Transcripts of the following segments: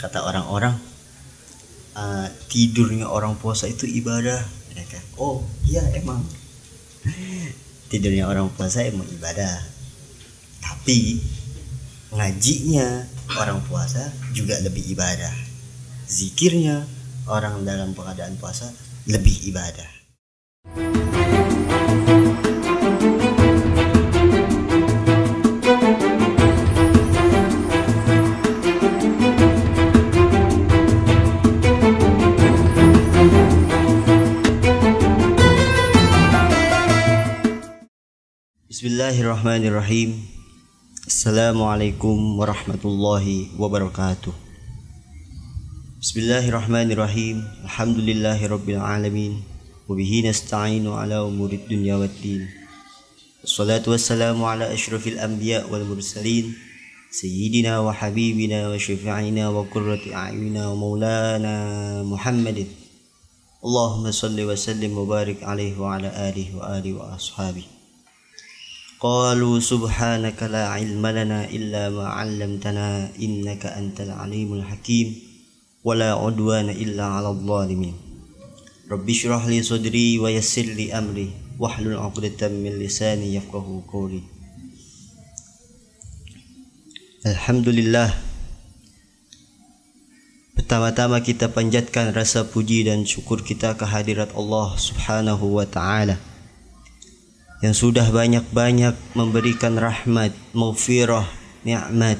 kata orang-orang, tidurnya orang puasa itu ibadah, ya kan? Oh iya, emang tidurnya orang puasa emang ibadah, tapi ngajinya orang puasa juga lebih ibadah, zikirnya orang dalam keadaan puasa lebih ibadah. Bismillahirrahmanirrahim. Assalamualaikum warahmatullahi wabarakatuh. Bismillahirrahmanirrahim. Alhamdulillahirabbil alamin. Wabihi nasta'inu ala umurid dunya waddin. Wassalatu wassalamu ala asyrafil anbiya wal mursalin, sayyidina wa habibina wa syafi'ina wa qurrati a'yunina wa maulana Muhammadin. Allahumma salli wa sallim wa barik alaihi wa ala alihi wa ashabihi. Qalu subhanaka la ilma lana illa ma 'allamtana innaka antal alimul hakim wa la 'udwana illa 'alal zalimin. Rabbi shrah li sadri wa yassir li amri wahlul 'uqdatam min lisani yafqahu qawli. Alhamdulillah, pertama-tama kita panjatkan rasa puji dan syukur kita kehadirat Allah Subhanahu wa ta'ala yang sudah banyak-banyak memberikan rahmat, maghfirah, nikmat,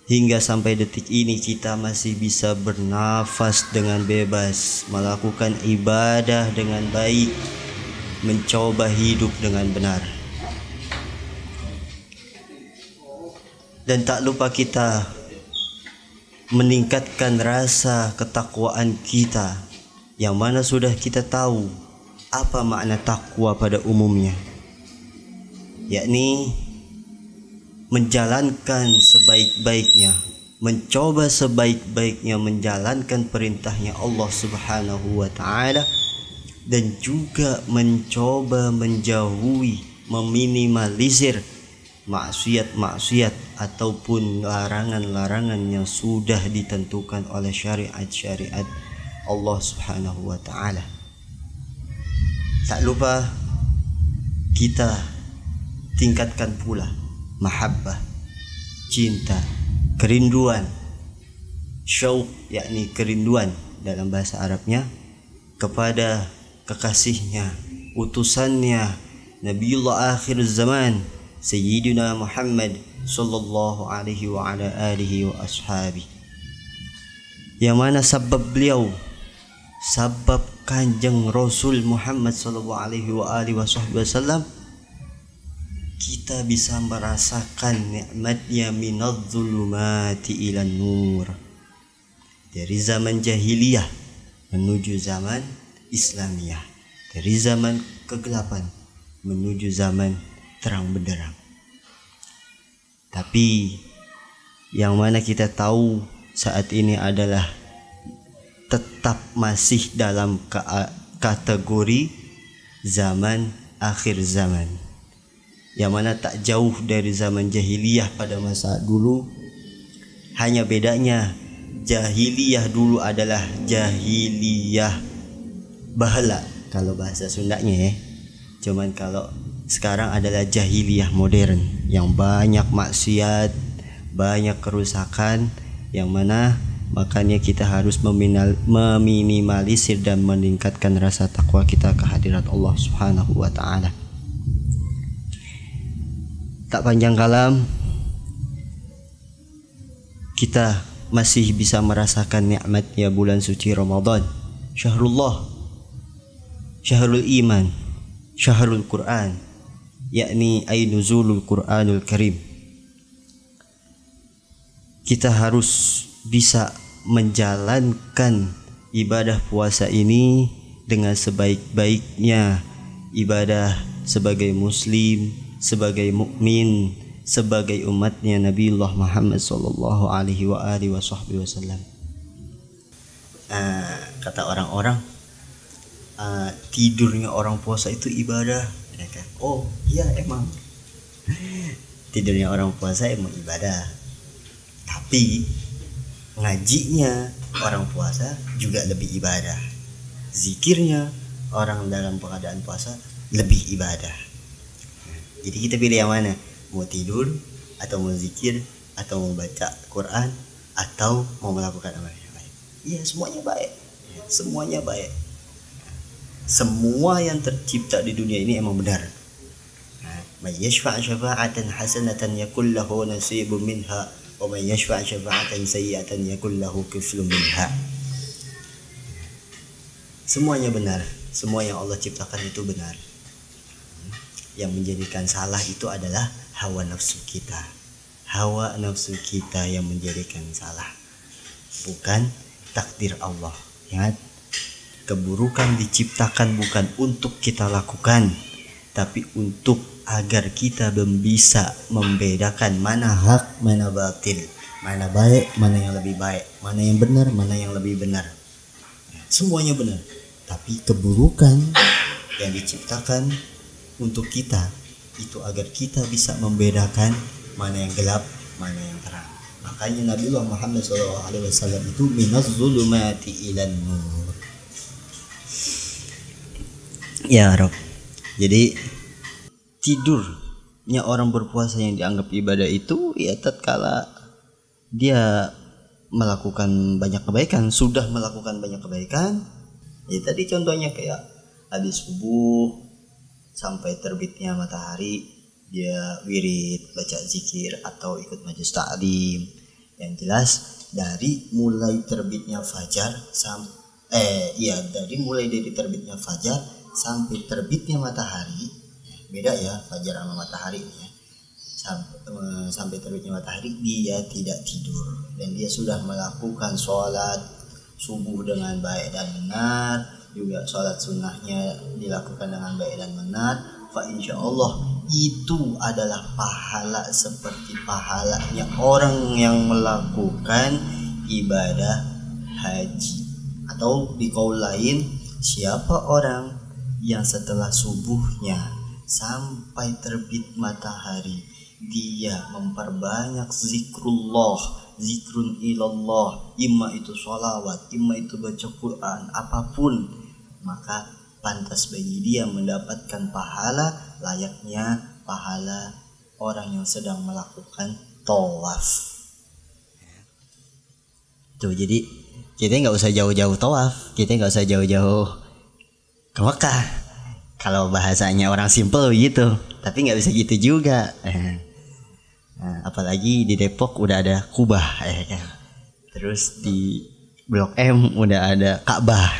hingga sampai detik ini kita masih bisa bernafas dengan bebas, melakukan ibadah dengan baik, mencoba hidup dengan benar. Dan tak lupa kita meningkatkan rasa ketakwaan kita, yang mana sudah kita tahu apa makna takwa pada umumnya, yakni menjalankan sebaik-baiknya, mencoba sebaik-baiknya menjalankan perintahnya Allah Subhanahu wa ta'ala, dan juga mencoba menjauhi, meminimalisir maksiat-maksiat ataupun larangan-larangan yang sudah ditentukan oleh syariat-syariat Allah Subhanahu wa ta'ala. Tak lupa kita tingkatkan pula mahabbah, cinta, kerinduan, syauq, yakni kerinduan dalam bahasa Arabnya, kepada kekasihnya, utusannya, Nabiullah akhir zaman, Sayyidina Muhammad sallallahu alaihi wa ala alihi wa ashabi, yang mana sabab beliau, sabab Kanjeng Rasul Muhammad sallallahu alaihi wa alihi wasallam, kita bisa merasakan nikmatnya minadz-zulumati ilan nur, dari zaman jahiliyah menuju zaman Islamiyah, dari zaman kegelapan menuju zaman terang benderang. Tapi yang mana kita tahu saat ini adalah tetap masih dalam kategori zaman akhir zaman, yang mana tak jauh dari zaman jahiliyah pada masa dulu. Hanya bedanya jahiliyah dulu adalah jahiliyah bahala kalau bahasa Sundanya ya. Cuman kalau sekarang adalah jahiliyah modern yang banyak maksiat, banyak kerusakan, yang mana makanya kita harus meminimalisir dan meningkatkan rasa takwa kita kehadirat Allah Subhanahu wa ta'ala. Tak panjang kalam, kita masih bisa merasakan nikmatnya bulan suci Ramadan, syahrullah, syahrul iman, syahrul Quran, yakni ainuzulul Quranul Karim. Kita harus bisa menjalankan ibadah puasa ini dengan sebaik-baiknya ibadah sebagai muslim, sebagai mukmin, sebagai umatnya Nabiullah Muhammad sallallahu alaihi wa alihi wasallam. Kata orang-orang, tidurnya orang puasa itu ibadah, ya kan? Oh iya, emang tidurnya orang puasa emang ibadah, tapi Ngajinya orang puasa juga lebih ibadah. Zikirnya orang dalam keadaan puasa lebih ibadah. Jadi kita pilih yang mana? Mau tidur atau mau zikir atau mau baca Quran atau mau melakukan amal yang baik? Iya, semuanya baik. Semuanya baik. Semua yang tercipta di dunia ini emang benar. May yashfa' syafa'atan hasanatan yakul lahu nasibun minha wa may yashfa' syafa'atan sayyi'atan yakul lahu kiflun minha. Semuanya benar. Semua yang Allah ciptakan itu benar. Yang menjadikan salah itu adalah hawa nafsu kita. Hawa nafsu kita yang menjadikan salah, bukan takdir Allah. Ingat, keburukan diciptakan bukan untuk kita lakukan, tapi untuk agar kita bisa membedakan mana hak, mana batil, mana baik, mana yang lebih baik, mana yang benar, mana yang lebih benar. Semuanya benar, tapi keburukan yang diciptakan untuk kita itu agar kita bisa membedakan mana yang gelap, mana yang terang. Makanya Nabi Muhammad SAW itu minaz zulumati ilan nur. Ya Rob. Jadi tidurnya orang berpuasa yang dianggap ibadah itu ya tatkala dia melakukan banyak kebaikan, sudah melakukan banyak kebaikan. Ya tadi contohnya kayak habis subuh sampai terbitnya matahari dia wirid, baca zikir atau ikut majelis ta'lim. Yang jelas dari mulai terbitnya fajar dari terbitnya fajar sampai terbitnya matahari, beda ya fajar sama matahari ya. Sampai terbitnya matahari dia tidak tidur dan dia sudah melakukan sholat subuh dengan baik dan benar, juga sholat sunnahnya dilakukan dengan baik dan benar, fa insyaallah itu adalah pahala seperti pahalanya orang yang melakukan ibadah haji. Atau di qaul lain, siapa orang yang setelah subuhnya sampai terbit matahari dia memperbanyak zikrullah, zikrun ilallah, imma itu sholawat, imma itu baca Quran, apapun, maka pantas bagi dia mendapatkan pahala layaknya pahala orang yang sedang melakukan tawaf. Tuh, jadi kita nggak usah jauh-jauh tawaf, kita nggak usah jauh-jauh ke Mekah. Kalau bahasanya orang simple gitu, tapi nggak bisa gitu juga. Apalagi di Depok udah ada Kubah, terus di Blok M udah ada Ka'bah.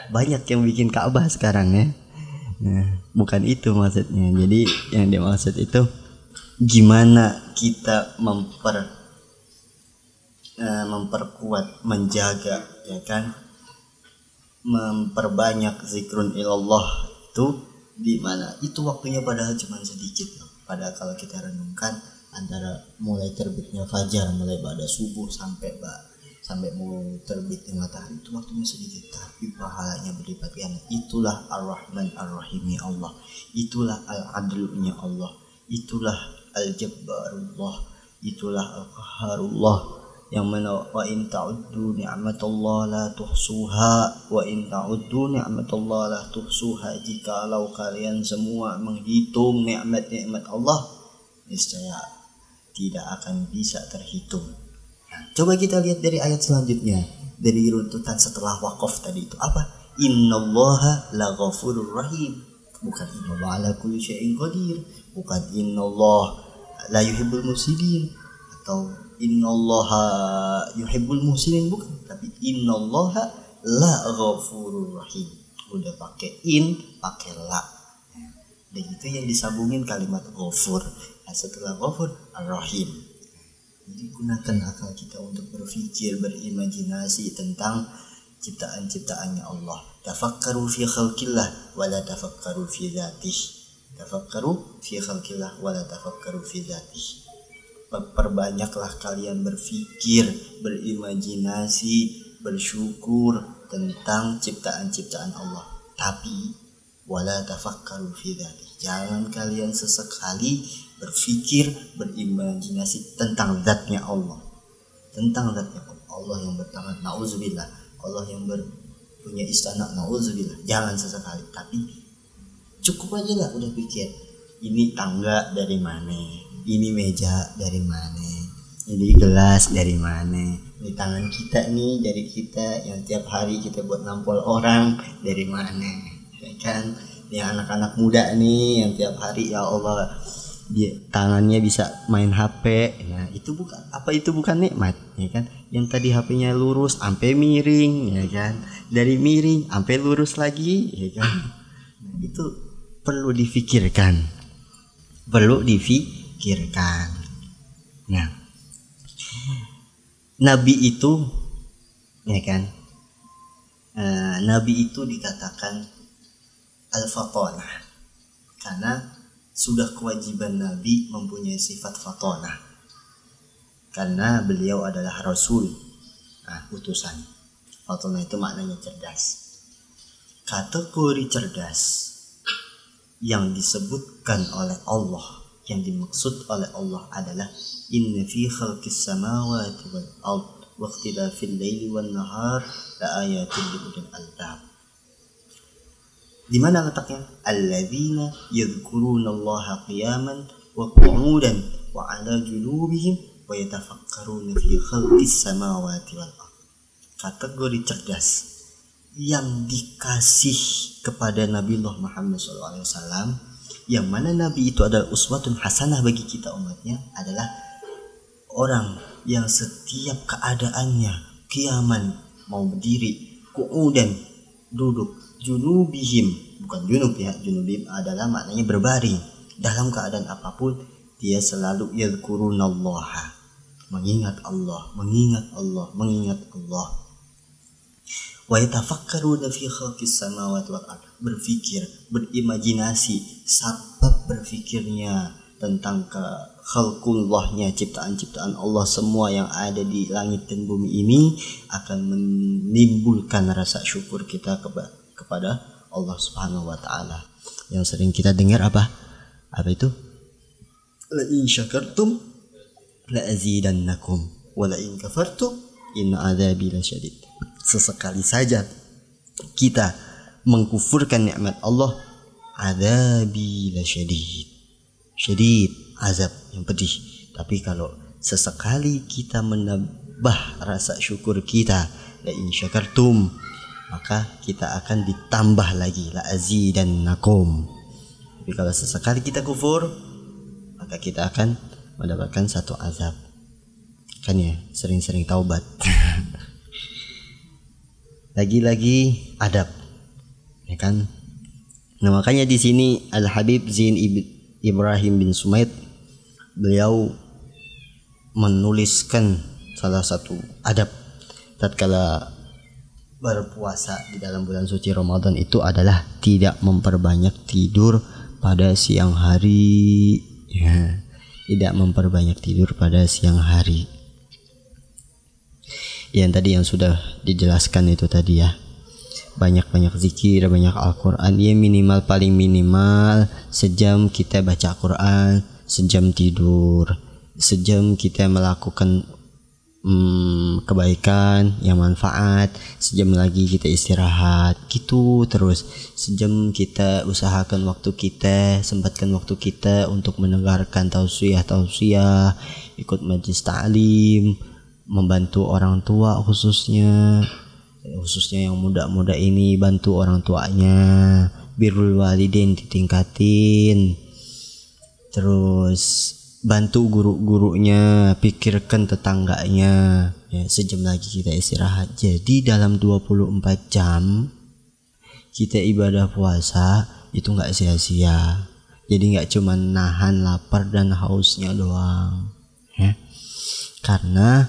Banyak yang bikin Ka'bah sekarang ya. Bukan itu maksudnya. Jadi yang dimaksud itu gimana kita memperkuat, menjaga, ya kan, memperbanyak zikrun ilallah itu di mana? Itu waktunya padahal cuma sedikit loh. Padahal kalau kita renungkan antara mulai terbitnya fajar, mulai pada subuh sampai mau terbitnya matahari itu waktunya sedikit, tapi pahalanya berlipat ganda. Itulah Ar-Rahman Ar-Rahimi Allah, itulah Al-Adlunya Allah, itulah Al-Jabbarullah, itulah Al-Qaharullah, yang mana wa in ta'uddu ni'matallah la tuhsuha, wa in ta'uddu ni'matallah la tuhsuha. Jikalau kalian semua menghitung nikmat-nikmat Allah, niscaya tidak akan bisa terhitung. Nah, coba kita lihat dari ayat selanjutnya, dari runtutan setelah wakaf tadi itu apa? Innallaha laghafurur rahim. Bukan innallaha ala kulli syai'in qadir, bukan innallaha la yuhibbul mufsidin atau innallaha yuhibbul muhsinin, bukan, tapi innallaha la ghafurur rahim. Udah pakai in, pakai la. Dan itu yang disambungin kalimat ghafur. Nah, setelah ghafur ar-rahim. Jadi gunakan akal kita untuk berpikir, berimajinasi tentang ciptaan-ciptaannya Allah. Tafakkaru fi khalqillah wa la tafakkaru fi dzatih. Tafakkaru fi khalqillah wa la tafakkaru fi dzatih. Perbanyaklah kalian berpikir, berimajinasi, bersyukur tentang ciptaan-ciptaan Allah. Tapi wala tafakkaru fi dzatih. Jangan kalian sesekali berpikir, berimajinasi tentang zatnya Allah. Tentang zatnya Allah. Allah yang bertangan, nauzubillah. Allah yang punya istana, nauzubillah. Jangan sesekali, tapi cukup aja lah udah pikir, ini tangga dari mana, ini meja dari mana, ini gelas dari mana, ini tangan kita nih, jari kita yang tiap hari kita buat nampol orang dari mana, ya kan? Ini anak-anak muda nih yang tiap hari ya Allah dia tangannya bisa main HP. Nah, itu bukan nikmat, ya kan? Yang tadi HP-nya lurus sampai miring, ya kan? Dari miring sampai lurus lagi, ya kan? Itu perlu difikirkan. Nah, Nabi itu, ya kan? Nabi itu dikatakan al-fatonah karena sudah kewajiban Nabi mempunyai sifat fatonah karena beliau adalah Rasul, utusan. Fatonah itu maknanya cerdas. Kategori cerdas yang disebutkan oleh Allah, yang dimaksud oleh Allah adalah inna fi khalqis samawati wal ard wa ikhtilafil laili wan nahar la ayatin liulil albab. Di mana letaknya? Alladzina yadhkurunallaha qiyaman wa qu'udan wa 'ala junubihim wa yatafakkaruna fi khalqis samawati wal ard. Kategori cerdas yang dikasih kepada Nabiullah Muhammad SAW, yang mana Nabi itu adalah uswatun hasanah bagi kita umatnya, adalah orang yang setiap keadaannya qiyaman, mau berdiri, qu'udan, duduk, junubihim, bukan junub ya, junubihim adalah maknanya berbaring, dalam keadaan apapun dia selalu yadhkurunallaha, mengingat Allah. Wa yatafakkaruna fi khalqis samawati wal ard, berfikir, berimajinasi, sebab berfikirnya tentang khalqullahnya, ciptaan-ciptaan Allah semua yang ada di langit dan bumi ini akan menimbulkan rasa syukur kita kepada Allah Subhanahu wa taala. Yang sering kita dengar apa itu? La in syakartum la azidannakum wa la in kafartum inna adzabi lasyadid. Sesekali saja kita mengkufurkan nikmat Allah, adzabi lasyadid. Syadid, azab yang pedih. Tapi kalau sesekali kita menambah rasa syukur kita, la in syakartum, maka kita akan ditambah lagi, la azidannakum. Tapi kalau sesekali kita kufur, maka kita akan mendapatkan satu azab. Kan ya, sering-sering taubat. Lagi-lagi adab, ya kan? Nah, makanya di sini Al Habib Zain Ibrahim bin Sumaid, beliau menuliskan salah satu adab tatkala berpuasa di dalam bulan suci Ramadan itu adalah tidak memperbanyak tidur pada siang hari, ya, tidak memperbanyak tidur pada siang hari. Yang tadi yang sudah dijelaskan itu tadi ya, banyak-banyak zikir, banyak Al-Quran, ya minimal, paling minimal sejam kita baca Quran, sejam tidur, sejam kita melakukan kebaikan yang manfaat, sejam lagi kita istirahat, gitu terus. Sejam kita usahakan waktu kita, sempatkan waktu kita untuk mendengarkan tausiah, ikut majlis ta'lim, membantu orang tua, khususnya yang muda-muda ini, bantu orang tuanya, birrul walidain ditingkatin, terus bantu guru-gurunya, pikirkan tetangganya, ya, sejam lagi kita istirahat. Jadi dalam 24 jam kita ibadah puasa itu gak sia-sia. Jadi gak cuma nahan lapar dan hausnya doang, ya. Karena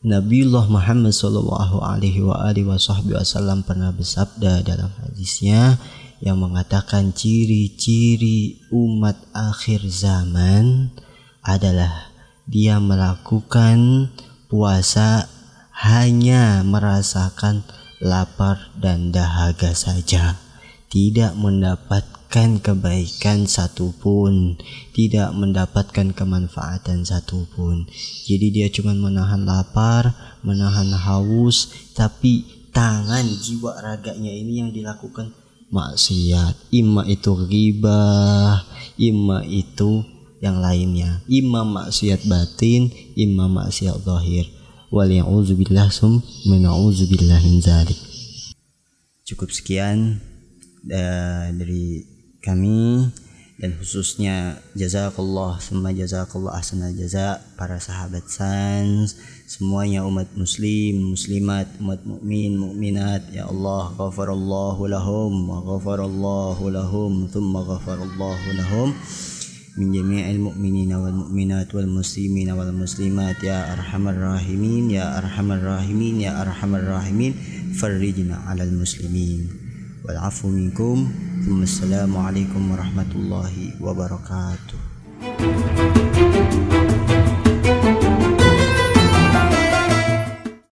Nabiullah Muhammad sallallahu alaihi wasallam pernah bersabda dalam hadisnya yang mengatakan ciri-ciri umat akhir zaman adalah dia melakukan puasa hanya merasakan lapar dan dahaga saja, tidak mendapatkan kebaikan satupun, tidak mendapatkan kemanfaatan satupun. Jadi dia cuma menahan lapar, menahan haus, tapi tangan jiwa raganya ini yang dilakukan maksiat, imma itu ghibah, imma itu yang lainnya, imma maksiat batin, imma maksiat zahir. Wal ya'udzubillah na'udzubillah min dzalik. Cukup sekian dari kami, dan khususnya jazakallah summa jazakallah ahsanal jaza para sahabat Sans, semuanya umat muslim muslimat, umat mukmin mukminat, ya Allah, ghafarallahu lahum wa ghafarallahu lahum thumma ghafarallahu lahum min jami'il mu'minina wal mu'minat wal muslimina wal muslimat, ya arhamar rahimin ya arhamar rahimin ya arhamar rahimin, farrijna 'alal muslimin wal 'afu minkum. Wassalamualaikum warahmatullahi wabarakatuh.